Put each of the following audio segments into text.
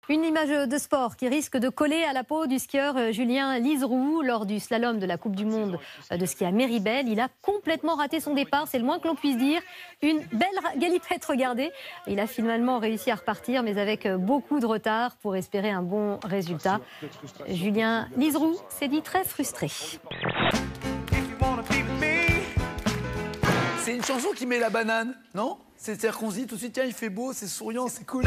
Une image de sport qui risque de coller à la peau du skieur Julien Liseroux lors du slalom de la Coupe du Monde de ski à Méribel. Il a complètement raté son départ, c'est le moins que l'on puisse dire. Une belle galipette, regardez. Il a finalement réussi à repartir, mais avec beaucoup de retard pour espérer un bon résultat. Julien Liseroux s'est dit très frustré. C'est une chanson qui met la banane, non? C'est-à-dire qu'on se dit tout de suite, tiens, il fait beau, c'est souriant, c'est cool.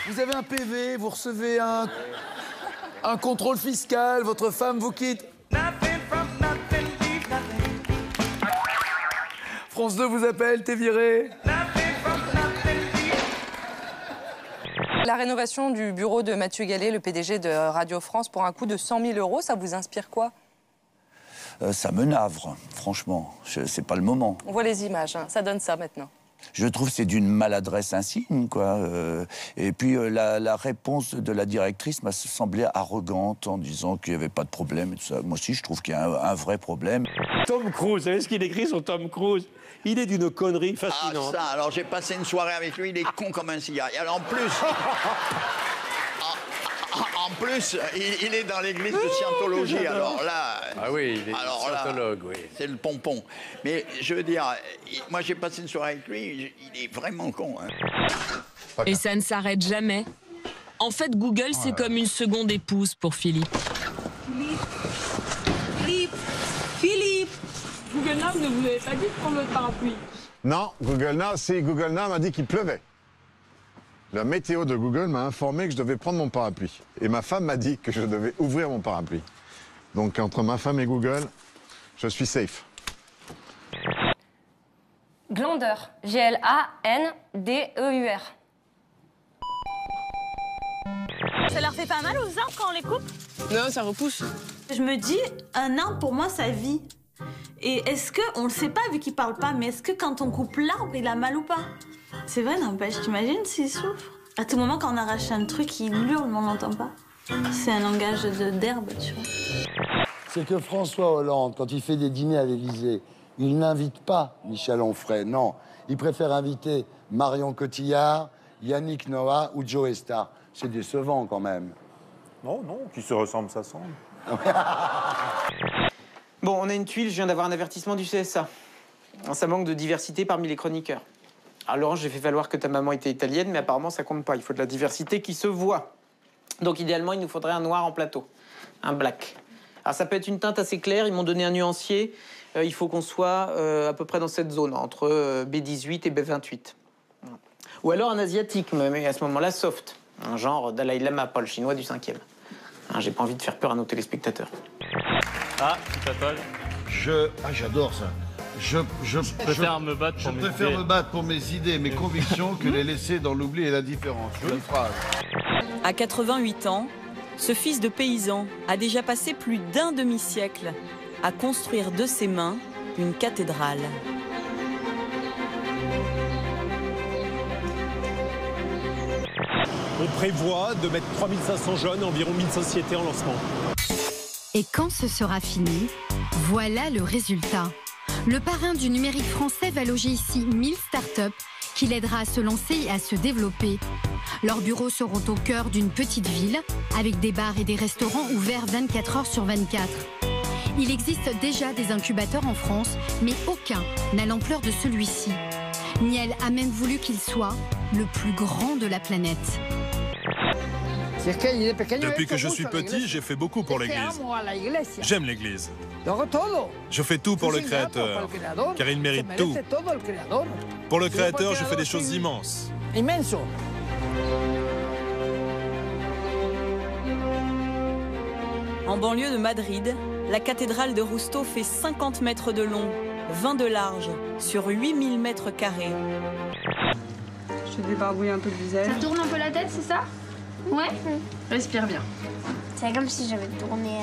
Vous avez un PV, vous recevez un contrôle fiscal, votre femme vous quitte. France 2 vous appelle, t'es viré. La rénovation du bureau de Mathieu Gallet, le PDG de Radio France, pour un coût de 100 000 €, ça vous inspire quoi? Ça me navre, franchement. C'est pas le moment. On voit les images, hein. Ça donne ça maintenant. Je trouve que c'est d'une maladresse insigne, quoi. Et puis la réponse de la directrice m'a semblé arrogante en disant qu'il n'y avait pas de problème et tout ça. Moi aussi, je trouve qu'il y a un vrai problème. Tom Cruise, vous savez ce qu'il écrit sur Tom Cruise? Il est d'une connerie fascinante. Ah ça, alors j'ai passé une soirée avec lui, il est con comme un cigare. Et alors en plus, il est dans l'église de Scientologie, alors là... Ah oui, il est scientologue, oui. C'est le pompon. Mais je veux dire, moi j'ai passé une soirée avec lui, il est vraiment con. Hein. Et ça ne s'arrête jamais. En fait, Google, c'est comme une seconde épouse pour Philippe. Philippe Google Now ne vous avait pas dit de prendre votre parapluie? Non, Google Now m'a dit qu'il pleuvait. La météo de Google m'a informé que je devais prendre mon parapluie. Et ma femme m'a dit que je devais ouvrir mon parapluie. Donc entre ma femme et Google, je suis safe. Glandeur. G-L-A-N-D-E-U-R. Ça leur fait pas mal aux arbres quand on les coupe? Non, ça repousse. Je me dis, un arbre, pour moi, ça vit. Et est-ce que, on le sait pas vu qu'il parle pas, mais est-ce que quand on coupe l'arbre, il a mal ou pas? C'est vrai, n'empêche, t'imagines s'il souffre? À tout moment, quand on arrache un truc, il hurle, mais on l'entend pas. C'est un langage d'herbe, tu vois. C'est que François Hollande, quand il fait des dîners à l'Élysée, il n'invite pas Michel Onfray, non. Il préfère inviter Marion Cotillard, Yannick Noah ou Joe Star. C'est décevant, quand même. Non, qui se ressemble, ça semble. Bon, on a une tuile, je viens d'avoir un avertissement du CSA. Ça manque de diversité parmi les chroniqueurs. Alors Laurent, j'ai fait valoir que ta maman était italienne, mais apparemment ça compte pas. Il faut de la diversité qui se voit. Donc idéalement, il nous faudrait un noir en plateau, un black. Alors ça peut être une teinte assez claire, ils m'ont donné un nuancier. Il faut qu'on soit à peu près dans cette zone, entre B18 et B28. Ou alors un asiatique, mais à ce moment-là, soft. Un genre Dalai Lama, pas le chinois du 5e. Hein, j'ai pas envie de faire peur à nos téléspectateurs. Ah, tu t'appelles? J'adore ça. Je préfère me battre pour mes idées, mes convictions, que les laisser dans l'oubli et la différence. Jolie phrase. À 88 ans, ce fils de paysan a déjà passé plus d'un demi-siècle à construire de ses mains une cathédrale. On prévoit de mettre 3500 jeunes, environ 1000 sociétés en lancement. Et quand ce sera fini, voilà le résultat. Le parrain du numérique français va loger ici 1000 startups qui l'aidera à se lancer et à se développer. Leurs bureaux seront au cœur d'une petite ville, avec des bars et des restaurants ouverts 24 heures sur 24. Il existe déjà des incubateurs en France, mais aucun n'a l'ampleur de celui-ci. Niel a même voulu qu'il soit le plus grand de la planète. Depuis que je suis petit, j'ai fait beaucoup pour l'Église. J'aime l'Église. Je fais tout pour le Créateur, car il mérite tout. Pour le Créateur, je fais des choses immenses. En banlieue de Madrid, la cathédrale de Rusto fait 50 mètres de long, 20 de large, sur 8000 mètres carrés. Je te débarbouille un peu le visage. Ça tourne un peu la tête, c'est ça? Ouais. Respire bien. C'est comme si j'avais tourné...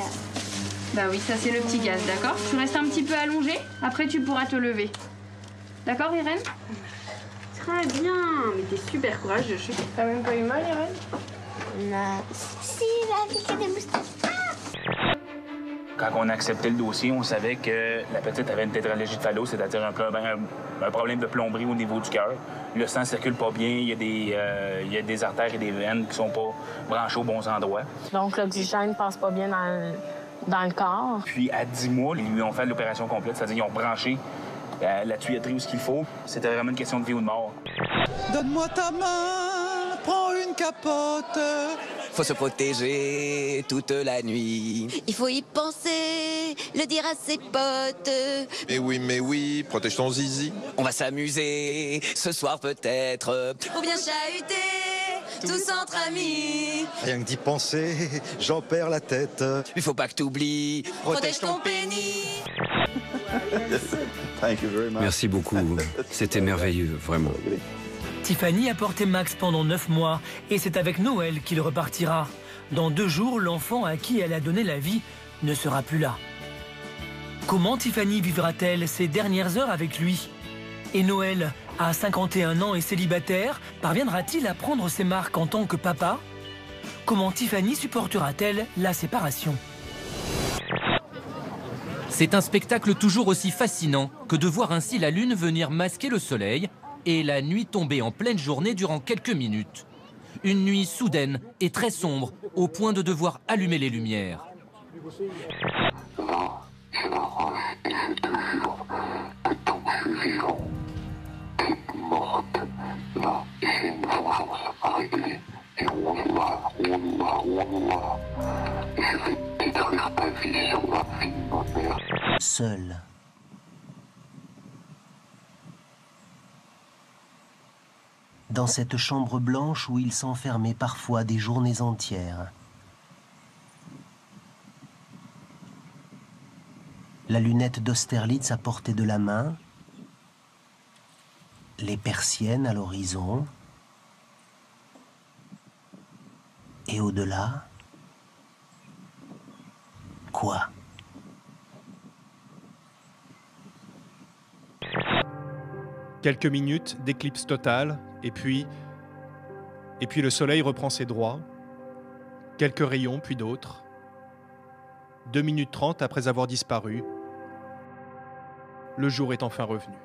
Bah oui, ça c'est le petit gaz, d'accord? Tu restes un petit peu allongé, après tu pourras te lever. D'accord, Irène? Très bien, mais t'es super courageuse. T'as même pas eu mal, Irène? Non. Si, il a piqué des moustaches. Quand on a accepté le dossier, on savait que la petite avait une tétralogie de Fallot, c'est-à-dire un problème de plomberie au niveau du cœur. Le sang ne circule pas bien, il y a des artères et des veines qui ne sont pas branchées aux bons endroits. Donc l'oxygène ne passe pas bien dans le corps. Puis à 10 mois, ils lui ont fait l'opération complète, c'est-à-dire qu'ils ont branché la tuyauterie où ce qu'il faut. C'était vraiment une question de vie ou de mort. Donne-moi ta main, prends une capote. Faut se protéger toute la nuit. Il faut y penser, le dire à ses potes. Mais oui, protège ton zizi. On va s'amuser, ce soir peut-être. Faut bien chahuter, tous entre amis. Rien que d'y penser, j'en perds la tête. Il faut pas que t'oublies, protège ton pénis. Merci beaucoup, c'était merveilleux, vraiment. Tiffany a porté Max pendant 9 mois et c'est avec Noël qu'il repartira. Dans 2 jours, l'enfant à qui elle a donné la vie ne sera plus là. Comment Tiffany vivra-t-elle ses dernières heures avec lui? Et Noël, à 51 ans et célibataire, parviendra-t-il à prendre ses marques en tant que papa? Comment Tiffany supportera-t-elle la séparation? C'est un spectacle toujours aussi fascinant que de voir ainsi la lune venir masquer le soleil et la nuit tomber en pleine journée durant quelques minutes. Une nuit soudaine et très sombre, au point de devoir allumer les lumières. Seul. Dans cette chambre blanche où il s'enfermait parfois des journées entières. La lunette d'Austerlitz à portée de la main, les persiennes à l'horizon, et au-delà, quoi? Quelques minutes d'éclipse totale, et puis le soleil reprend ses droits. Quelques rayons, puis d'autres. 2 minutes 30 après avoir disparu, le jour est enfin revenu.